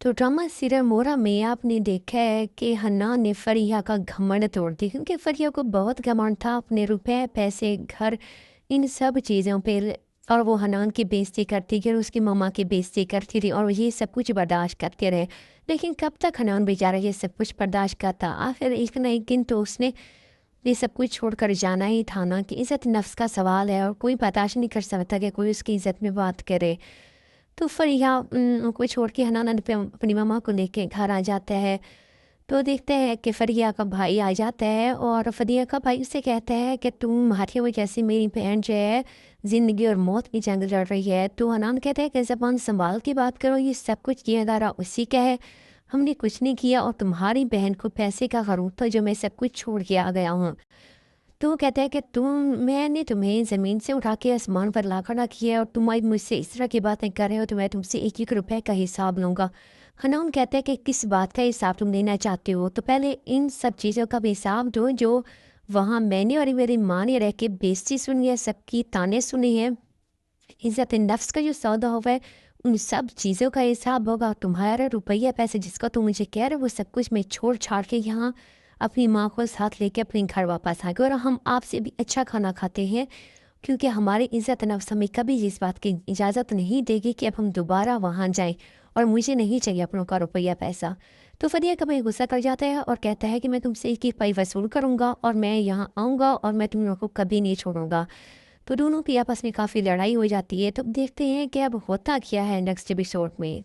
तो drama serial मोरा में आपने देखा है कि हन्ना ने फरिया का घमंड तोड़ दी, क्योंकि फरिया को बहुत घमंड था अपने रुपए पैसे घर इन सब चीज़ों पे। और वो हनान की बेइज्जती करती थी और उसकी मम्मा की बेइज्जती करती थी और ये सब कुछ बर्दाश्त करते रहे। लेकिन कब तक हनान बेचारा ये सब कुछ बर्दाश्त करता? आखिर एक ना एक दिन तो उसने ये सब कुछ छोड़कर जाना ही था ना। कि इज़्ज़त नफ्स का सवाल है और कोई बर्दाश्त नहीं कर सकता कि कोई उसकी इज़्ज़त में बात करे। तो फरिया को छोड़ के हनान अपनी मम्मा को लेके घर आ जाता है। तो देखते हैं कि फरिया का भाई आ जाता है और फरिया का भाई उससे कहता है कि तुम हाथी हुई जैसी मेरी बहन जो है ज़िंदगी और मौत की जंग लड़ रही है। तो हनान कहता है कि ज़बान संभाल के बात करो, ये सब कुछ किया दारा उसी का है, हमने कुछ नहीं किया और तुम्हारी बहन को पैसे का गरूर था जो मैं सब कुछ छोड़ के आ गया हूँ। तो वो कहता है कि मैंने तुम्हें ज़मीन से उठा के आसमान पर ला खड़ा किया है और तुम आज मुझसे इस तरह की बातें कर रहे हो, तो मैं तुमसे एक एक रुपए का हिसाब लूँगा। हनान कहता है कि किस बात का हिसाब तुम लेना चाहते हो? तो पहले इन सब चीज़ों का भी हिसाब दो जो वहाँ मैंने और मेरी माँ ने रह के बेइज्जती सुनी है, सबकी ताने सुने हैं। इज़्ज़त नफ्स का जो सौदा हुआ है, उन सब चीज़ों का हिसाब होगा। तुम्हारा रुपया पैसे जिसका तुम मुझे कह रहे हो वो सब कुछ मैं छोड़-छाड़ के यहाँ अपनी माँ को साथ लेके अपने घर वापस आ गए और हम आपसे भी अच्छा खाना खाते हैं, क्योंकि हमारी इज़्ज़त नफ्स हमें कभी इस बात की इजाज़त नहीं देगी कि अब हम दोबारा वहाँ जाएँ और मुझे नहीं चाहिए अपनों का रुपया पैसा। तो फ़रिया का भाई गुस्सा कर जाता है और कहता है कि मैं तुमसे एक एक पाई वसूल करूँगा और मैं यहाँ आऊँगा और मैं तुम लोगों को कभी नहीं छोड़ूँगा। तो दोनों की आपस में काफ़ी लड़ाई हो जाती है। तो अब देखते हैं कि अब होता क्या है नेक्स्ट एपिसोड में।